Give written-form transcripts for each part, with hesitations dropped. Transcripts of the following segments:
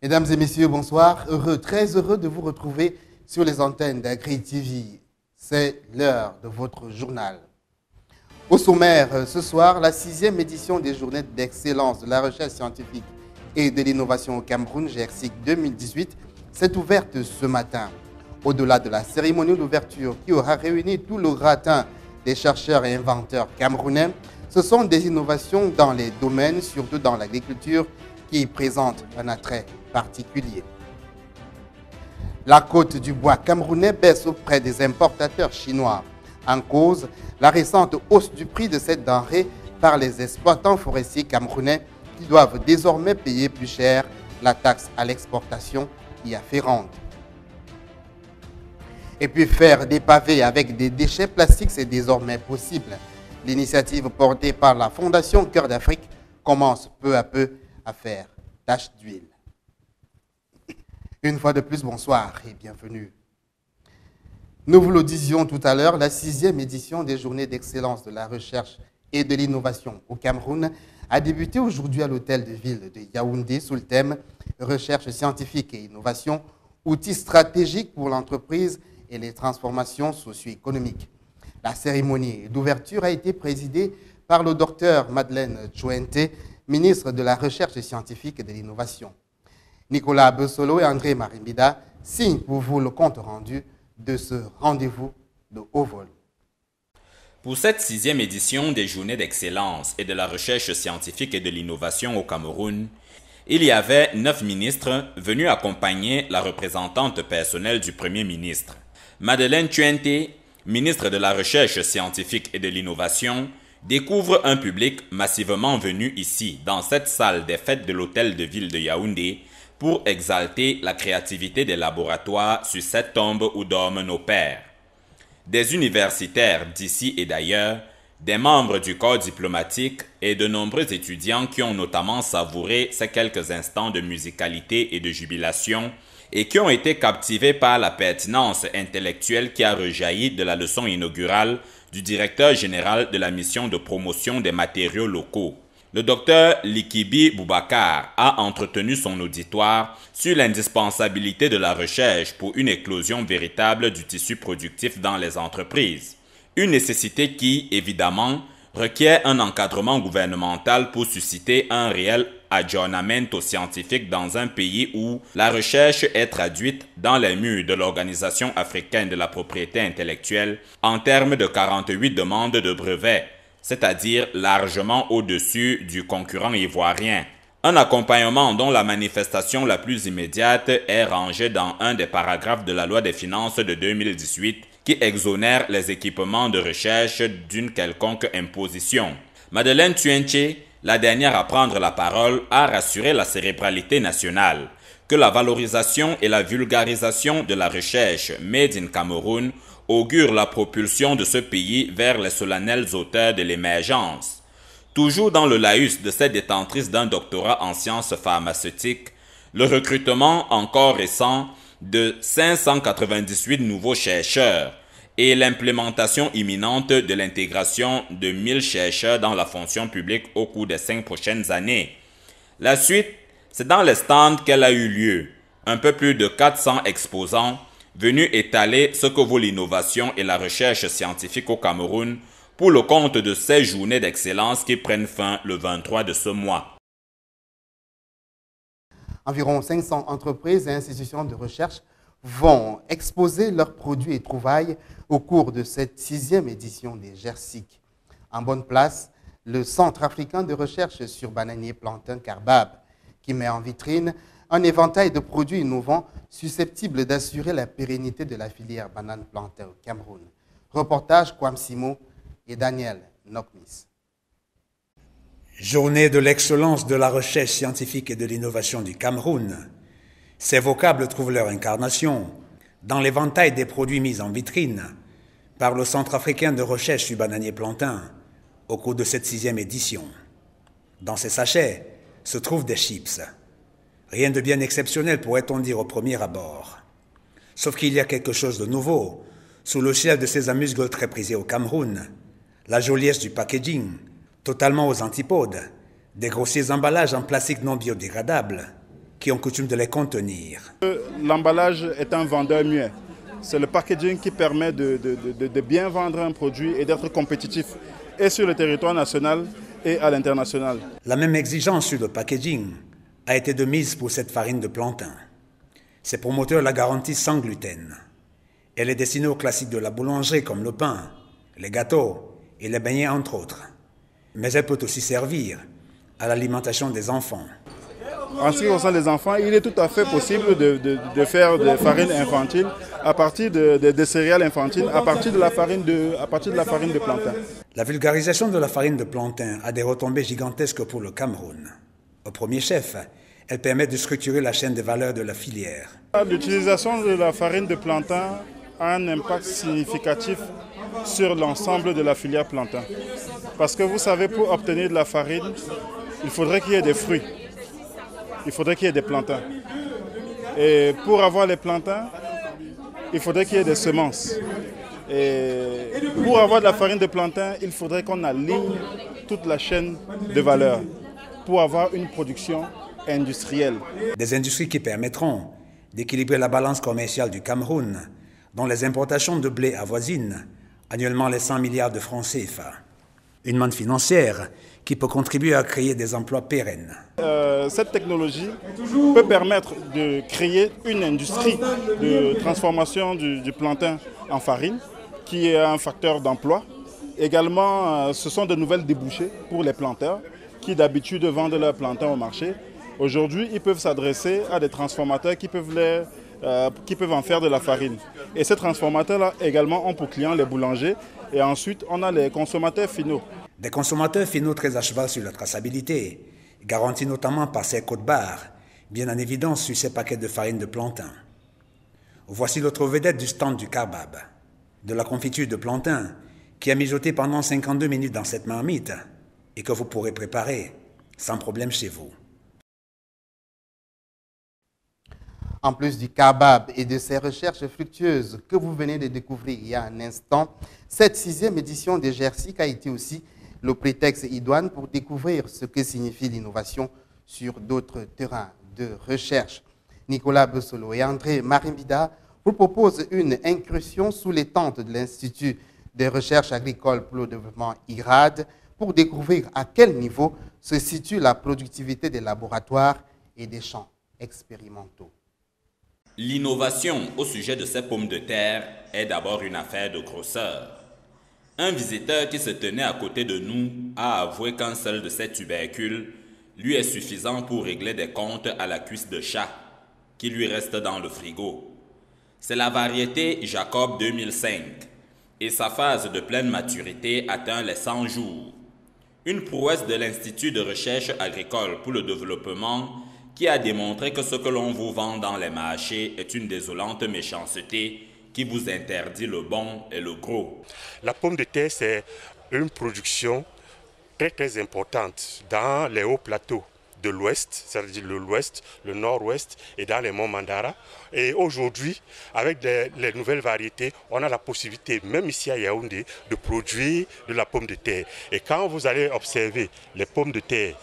Mesdames et messieurs, bonsoir. Très heureux de vous retrouver sur les antennes d'Agri TV. C'est l'heure de votre journal. Au sommaire, ce soir, la 6e édition des Journées d'excellence de la recherche scientifique et de l'innovation au Cameroun, GRSIC 2018, s'est ouverte ce matin. Au-delà de la cérémonie d'ouverture qui aura réuni tout le gratin des chercheurs et inventeurs camerounais, ce sont des innovations dans les domaines, surtout dans l'agriculture, qui présentent un attrait particulier. La cote du bois camerounais baisse auprès des importateurs chinois. En cause, la récente hausse du prix de cette denrée par les exploitants forestiers camerounais qui doivent désormais payer plus cher la taxe à l'exportation y afférente. Et puis faire des pavés avec des déchets plastiques, c'est désormais possible. L'initiative portée par la Fondation Cœur d'Afrique commence peu à peu à faire tache d'huile. Une fois de plus, bonsoir et bienvenue. Nous vous le disions tout à l'heure, la 6e édition des Journées d'excellence de la recherche et de l'innovation au Cameroun a débuté aujourd'hui à l'hôtel de ville de Yaoundé sous le thème « Recherche scientifique et innovation, outils stratégiques pour l'entreprise et les transformations socio-économiques ». La cérémonie d'ouverture a été présidée par le docteur Madeleine Tchouenté, ministre de la Recherche scientifique et de l'Innovation. Nicolas Bessolo et André Marimbida signent pour vous le compte rendu de ce rendez-vous de haut vol. Pour cette 6e édition des Journées d'excellence et de la recherche scientifique et de l'innovation au Cameroun, il y avait 9 ministres venus accompagner la représentante personnelle du Premier ministre. Madeleine Tchouenté, ministre de la Recherche scientifique et de l'Innovation, découvre un public massivement venu ici, dans cette salle des fêtes de l'hôtel de ville de Yaoundé, pour exalter la créativité des laboratoires sur cette tombe où dorment nos pères. Des universitaires d'ici et d'ailleurs, des membres du corps diplomatique et de nombreux étudiants qui ont notamment savouré ces quelques instants de musicalité et de jubilation et qui ont été captivés par la pertinence intellectuelle qui a rejailli de la leçon inaugurale du directeur général de la mission de promotion des matériaux locaux. Le docteur Likibi Boubacar a entretenu son auditoire sur l'indispensabilité de la recherche pour une éclosion véritable du tissu productif dans les entreprises. Une nécessité qui, évidemment, requiert un encadrement gouvernemental pour susciter un réel aggiornamento scientifique dans un pays où la recherche est traduite dans les murs de l'Organisation africaine de la propriété intellectuelle en termes de 48 demandes de brevets, c'est-à-dire largement au-dessus du concurrent ivoirien. Un accompagnement dont la manifestation la plus immédiate est rangée dans un des paragraphes de la loi des finances de 2018 qui exonère les équipements de recherche d'une quelconque imposition. Madeleine Tchouenté, la dernière à prendre la parole, a rassuré la cérébralité nationale que la valorisation et la vulgarisation de la recherche Made in Cameroun augure la propulsion de ce pays vers les solennelles hauteurs de l'émergence. Toujours dans le laïus de cette détentrice d'un doctorat en sciences pharmaceutiques, le recrutement encore récent de 598 nouveaux chercheurs et l'implémentation imminente de l'intégration de 1000 chercheurs dans la fonction publique au cours des 5 prochaines années. La suite, c'est dans les stands qu'elle a eu lieu. Un peu plus de 400 exposants venus étaler ce que vaut l'innovation et la recherche scientifique au Cameroun pour le compte de ces journées d'excellence qui prennent fin le 23 de ce mois. Environ 500 entreprises et institutions de recherche vont exposer leurs produits et trouvailles au cours de cette 6e édition des GRSIC. En bonne place, le Centre africain de recherche sur bananier plantain Carbab, qui met en vitrine un éventail de produits innovants susceptibles d'assurer la pérennité de la filière banane-plantain au Cameroun. Reportage Kwamsimo et Daniel Nokmis. Journée de l'excellence de la recherche scientifique et de l'innovation du Cameroun. Ces vocables trouvent leur incarnation dans l'éventail des produits mis en vitrine par le Centre africain de recherche sur bananier plantain au cours de cette 6e édition. Dans ces sachets se trouvent des chips. Rien de bien exceptionnel pourrait-on dire au premier abord. Sauf qu'il y a quelque chose de nouveau sous le ciel de ces amuse-gueules très prisés au Cameroun. La joliesse du packaging, totalement aux antipodes, des grossiers emballages en plastique non biodégradable, qui ont coutume de les contenir. L'emballage est un vendeur muet. C'est le packaging qui permet de bien vendre un produit et d'être compétitif et sur le territoire national et à l'international. La même exigence sur le packaging a été de mise pour cette farine de plantain. Ses promoteurs la garantissent sans gluten. Elle est destinée aux classiques de la boulangerie comme le pain, les gâteaux et les beignets entre autres. Mais elle peut aussi servir à l'alimentation des enfants. En ce qui concerne les enfants, il est tout à fait possible de faire des farines infantiles à partir des céréales infantiles, à partir de la farine de plantain. La vulgarisation de la farine de plantain a des retombées gigantesques pour le Cameroun. Au premier chef, elle permet de structurer la chaîne de valeur de la filière. L'utilisation de la farine de plantain a un impact significatif sur l'ensemble de la filière plantain. Parce que vous savez, pour obtenir de la farine, il faudrait qu'il y ait des fruits. Il faudrait qu'il y ait des plantains. Et pour avoir les plantains, il faudrait qu'il y ait des semences. Et pour avoir de la farine de plantain, il faudrait qu'on aligne toute la chaîne de valeur pour avoir une production industrielle. Des industries qui permettront d'équilibrer la balance commerciale du Cameroun, dont les importations de blé avoisinent annuellement les 100 milliards de francs CFA. Une manne financière qui peut contribuer à créer des emplois pérennes. Cette technologie peut permettre de créer une industrie de transformation du plantain en farine, qui est un facteur d'emploi. Également, ce sont de nouvelles débouchés pour les planteurs qui d'habitude vendent leurs plantains au marché. Aujourd'hui, ils peuvent s'adresser à des transformateurs qui peuvent en faire de la farine. Et ces transformateurs-là également ont pour clients les boulangers. Et ensuite, on a les consommateurs finaux. Des consommateurs finaux très à cheval sur la traçabilité, garantis notamment par ces codes-barres, bien en évidence sur ces paquets de farine de plantain. Voici l'autre vedette du stand du kebab, de la confiture de plantain, qui a mijoté pendant 52 minutes dans cette marmite et que vous pourrez préparer sans problème chez vous. En plus du kebab et de ses recherches fructueuses que vous venez de découvrir il y a un instant, cette 6e édition de GERSIC a été aussi le prétexte idoine pour découvrir ce que signifie l'innovation sur d'autres terrains de recherche. Nicolas Bessolo et André Marimbida vous proposent une incursion sous les tentes de l'Institut de recherche agricole pour le développement IRAD pour découvrir à quel niveau se situe la productivité des laboratoires et des champs expérimentaux. L'innovation au sujet de ces pommes de terre est d'abord une affaire de grosseur. Un visiteur qui se tenait à côté de nous a avoué qu'un seul de ces tubercules lui est suffisant pour régler des comptes à la cuisse de chat qui lui reste dans le frigo. C'est la variété Jacob 2005 et sa phase de pleine maturité atteint les 100 jours. Une prouesse de l'Institut de recherche agricole pour le développement qui a démontré que ce que l'on vous vend dans les marchés est une désolante méchanceté qui vous interdit le bon et le gros. La pomme de terre, c'est une production très importante dans les hauts plateaux de l'Ouest, c'est-à-dire l'Ouest, le Nord-Ouest et dans les monts Mandara. Et aujourd'hui, avec les nouvelles variétés, on a la possibilité, même ici à Yaoundé, de produire de la pomme de terre. Et quand vous allez observer les pommes de terre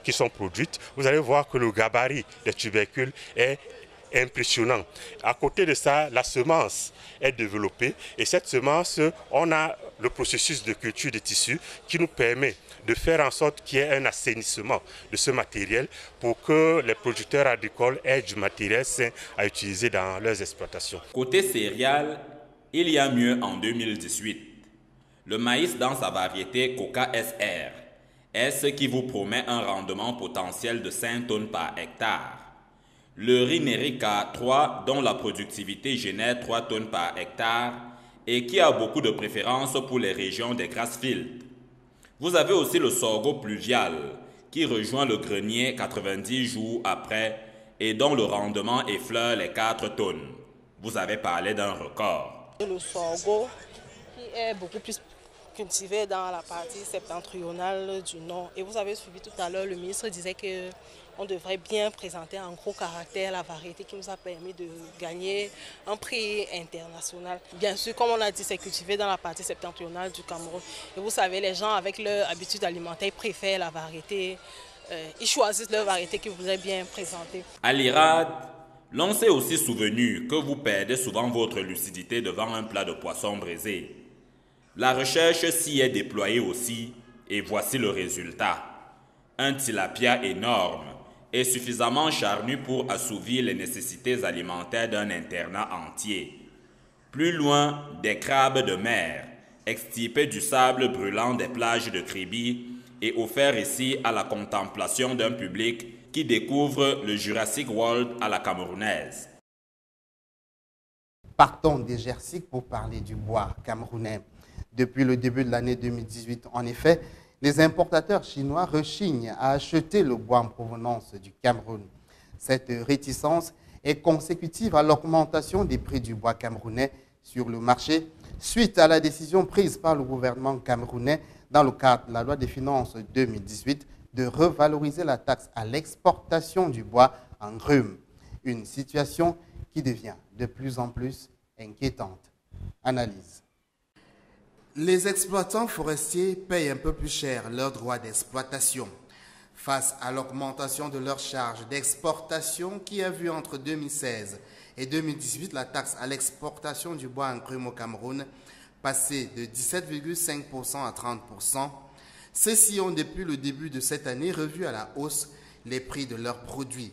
qui sont produites, vous allez voir que le gabarit des tubercules est impressionnant. À côté de ça, la semence est développée et cette semence, on a le processus de culture de tissus qui nous permet de faire en sorte qu'il y ait un assainissement de ce matériel pour que les producteurs agricoles aient du matériel sain à utiliser dans leurs exploitations. Côté céréales, il y a mieux en 2018. Le maïs dans sa variété Coca SR est ce qui vous promet un rendement potentiel de 5 tonnes par hectare. Le riz Nerica 3 dont la productivité génère 3 tonnes par hectare et qui a beaucoup de préférence pour les régions des Grassfields. Vous avez aussi le sorgho pluvial qui rejoint le grenier 90 jours après et dont le rendement effleure les 4 tonnes. Vous avez parlé d'un record. Le sorgho qui est beaucoup plus cultivé dans la partie septentrionale du nord. Et vous avez suivi tout à l'heure, le ministre disait qu'on devrait bien présenter en gros caractère la variété qui nous a permis de gagner un prix international. Bien sûr, comme on a dit, c'est cultivé dans la partie septentrionale du Cameroun. Et vous savez, les gens avec leur habitude alimentaire préfèrent la variété ils choisissent leur variété qu'ils voudraient bien présenter. À l'IRAD, l'on s'est aussi souvenu que vous perdez souvent votre lucidité devant un plat de poisson braisé. La recherche s'y est déployée aussi, et voici le résultat. Un tilapia énorme et suffisamment charnu pour assouvir les nécessités alimentaires d'un internat entier. Plus loin, des crabes de mer, extirpés du sable brûlant des plages de Kribi et offerts ici à la contemplation d'un public qui découvre le Jurassic World à la camerounaise. Partons des Jersiques pour parler du bois camerounais. Depuis le début de l'année 2018, en effet, les importateurs chinois rechignent à acheter le bois en provenance du Cameroun. Cette réticence est consécutive à l'augmentation des prix du bois camerounais sur le marché suite à la décision prise par le gouvernement camerounais dans le cadre de la loi des finances 2018 de revaloriser la taxe à l'exportation du bois en grumes. Une situation qui devient de plus en plus inquiétante. Analyse. Les exploitants forestiers payent un peu plus cher leurs droits d'exploitation face à l'augmentation de leurs charges d'exportation qui a vu entre 2016 et 2018 la taxe à l'exportation du bois en grumes au Cameroun passer de 17,5% à 30%. Ceux-ci ont depuis le début de cette année revu à la hausse les prix de leurs produits.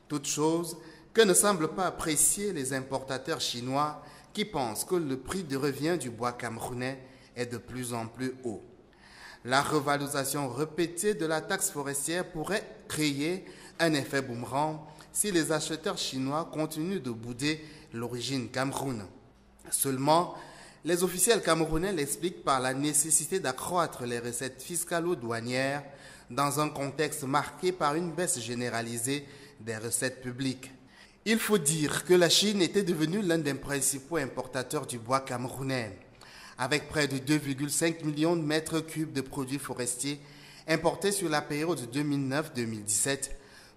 Toute chose que ne semblent pas apprécier les importateurs chinois qui pensent que le prix de revient du bois camerounais est de plus en plus haut. La revalorisation répétée de la taxe forestière pourrait créer un effet boomerang si les acheteurs chinois continuent de bouder l'origine Cameroun. Seulement, les officiels camerounais l'expliquent par la nécessité d'accroître les recettes fiscalo-douanières dans un contexte marqué par une baisse généralisée des recettes publiques. Il faut dire que la Chine était devenue l'un des principaux importateurs du bois camerounais, avec près de 2,5 millions de mètres cubes de produits forestiers importés sur la période 2009-2017,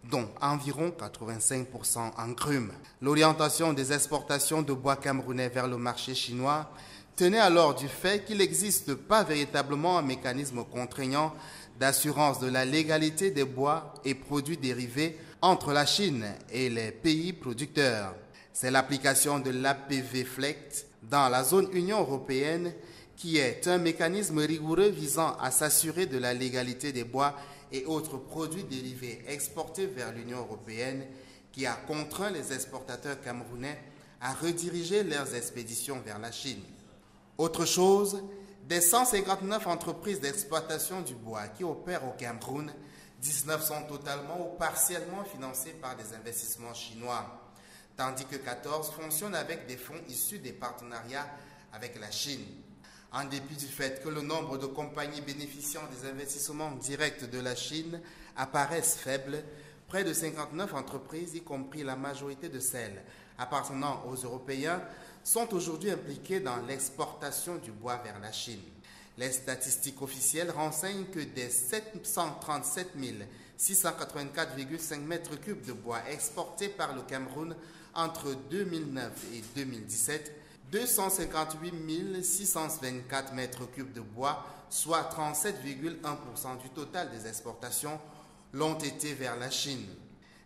dont environ 85% en grumes. L'orientation des exportations de bois camerounais vers le marché chinois tenait alors du fait qu'il n'existe pas véritablement un mécanisme contraignant d'assurance de la légalité des bois et produits dérivés entre la Chine et les pays producteurs. C'est l'application de l'APV FLECT dans la zone Union européenne qui est un mécanisme rigoureux visant à s'assurer de la légalité des bois et autres produits dérivés exportés vers l'Union européenne qui a contraint les exportateurs camerounais à rediriger leurs expéditions vers la Chine. Autre chose, des 159 entreprises d'exploitation du bois qui opèrent au Cameroun, 19 sont totalement ou partiellement financées par des investissements chinois, tandis que 14 fonctionnent avec des fonds issus des partenariats avec la Chine. En dépit du fait que le nombre de compagnies bénéficiant des investissements directs de la Chine apparaissent faibles, près de 59 entreprises, y compris la majorité de celles appartenant aux Européens, sont aujourd'hui impliquées dans l'exportation du bois vers la Chine. Les statistiques officielles renseignent que des 737 684,5 mètres cubes de bois exportés par le Cameroun entre 2009 et 2017, 258 624 mètres cubes de bois, soit 37,1% du total des exportations, l'ont été vers la Chine.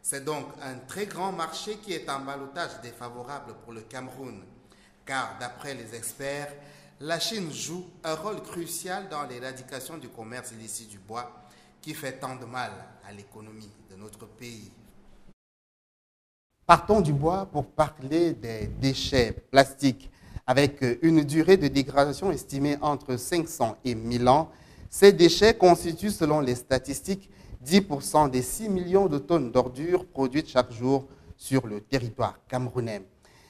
C'est donc un très grand marché qui est en ballottage défavorable pour le Cameroun, car d'après les experts, la Chine joue un rôle crucial dans l'éradication du commerce illicite du bois qui fait tant de mal à l'économie de notre pays. Partons du bois pour parler des déchets plastiques. Avec une durée de dégradation estimée entre 500 et 1000 ans, ces déchets constituent, selon les statistiques, 10% des 6 millions de tonnes d'ordures produites chaque jour sur le territoire camerounais.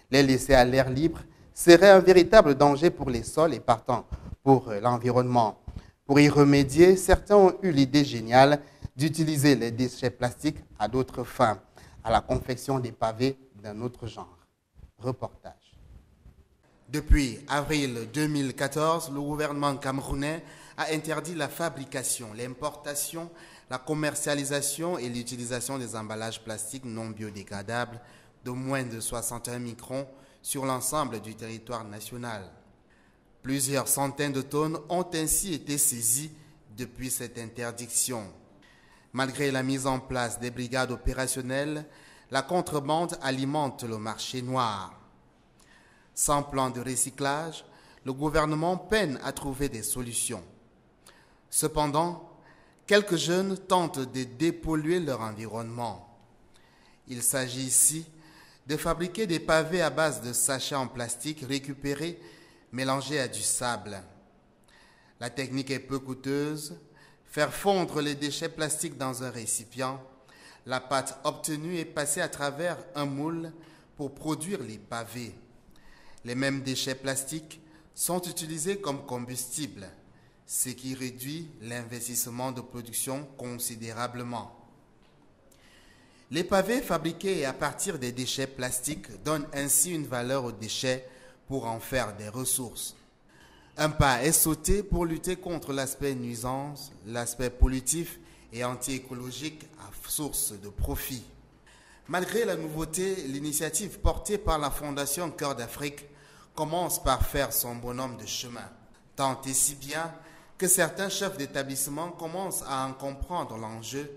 Les laisser à l'air libre serait un véritable danger pour les sols et partant pour l'environnement. Pour y remédier, certains ont eu l'idée géniale d'utiliser les déchets plastiques à d'autres fins, à la confection des pavés d'un autre genre. Reportage. Depuis avril 2014, le gouvernement camerounais a interdit la fabrication, l'importation, la commercialisation et l'utilisation des emballages plastiques non biodégradables de moins de 61 microns sur l'ensemble du territoire national. Plusieurs centaines de tonnes ont ainsi été saisies depuis cette interdiction. Malgré la mise en place des brigades opérationnelles, la contrebande alimente le marché noir. Sans plan de recyclage, le gouvernement peine à trouver des solutions. Cependant, quelques jeunes tentent de dépolluer leur environnement. Il s'agit ici de fabriquer des pavés à base de sachets en plastique récupérés mélangés à du sable. La technique est peu coûteuse. Faire fondre les déchets plastiques dans un récipient. La pâte obtenue est passée à travers un moule pour produire les pavés. Les mêmes déchets plastiques sont utilisés comme combustible, ce qui réduit l'investissement de production considérablement. Les pavés fabriqués à partir des déchets plastiques donnent ainsi une valeur aux déchets pour en faire des ressources. Un pas est sauté pour lutter contre l'aspect nuisance, l'aspect pollutif et anti-écologique à source de profit. Malgré la nouveauté, l'initiative portée par la Fondation Cœur d'Afrique commence par faire son bonhomme de chemin, tant et si bien que certains chefs d'établissement commencent à en comprendre l'enjeu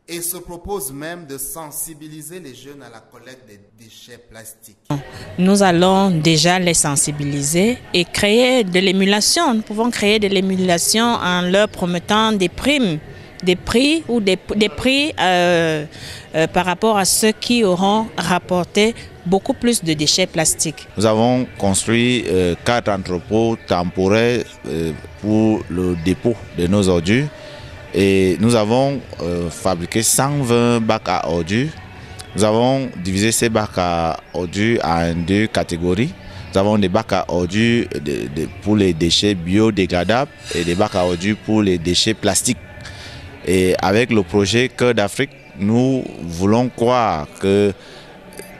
et se proposent même de sensibiliser les jeunes à la collecte des déchets plastiques. Nous allons déjà les sensibiliser et créer de l'émulation. Nous pouvons créer de l'émulation en leur promettant des primes, des prix ou des prix par rapport à ceux qui auront rapporté beaucoup plus de déchets plastiques. Nous avons construit 4 entrepôts temporaires pour le dépôt de nos ordures. Et nous avons fabriqué 120 bacs à ordures. Nous avons divisé ces bacs à ordures en 2 catégories. Nous avons des bacs à ordures pour les déchets biodégradables et des bacs à ordures pour les déchets plastiques. Et avec le projet Cœur d'Afrique, nous voulons croire que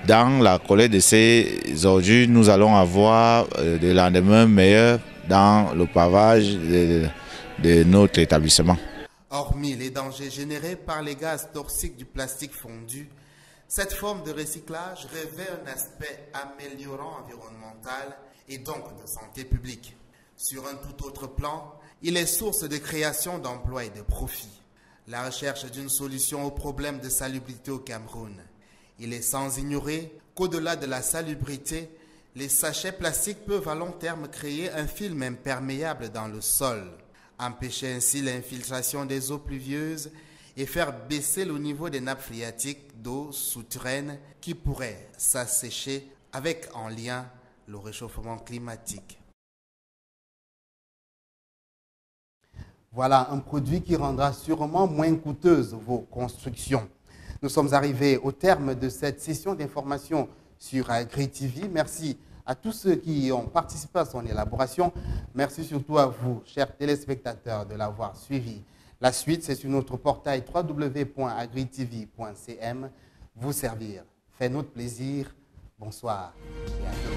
dans la collecte de ces ordures, nous allons avoir des lendemains meilleurs dans le pavage de notre établissement. Hormis les dangers générés par les gaz toxiques du plastique fondu, cette forme de recyclage revêt un aspect améliorant environnemental et donc de santé publique. Sur un tout autre plan, il est source de création d'emplois et de profits. La recherche d'une solution au problème de salubrité au Cameroun. Il est sans ignorer qu'au-delà de la salubrité, les sachets plastiques peuvent à long terme créer un film imperméable dans le sol, empêcher ainsi l'infiltration des eaux pluvieuses et faire baisser le niveau des nappes phréatiques d'eau souterraine qui pourraient s'assécher avec en lien le réchauffement climatique. Voilà un produit qui rendra sûrement moins coûteuses vos constructions. Nous sommes arrivés au terme de cette session d'information sur AgriTV. Merci à tous ceux qui ont participé à son élaboration. Merci surtout à vous, chers téléspectateurs, de l'avoir suivi. La suite, c'est sur notre portail www.agritv.cm. Vous servir fait notre plaisir. Bonsoir et à bientôt.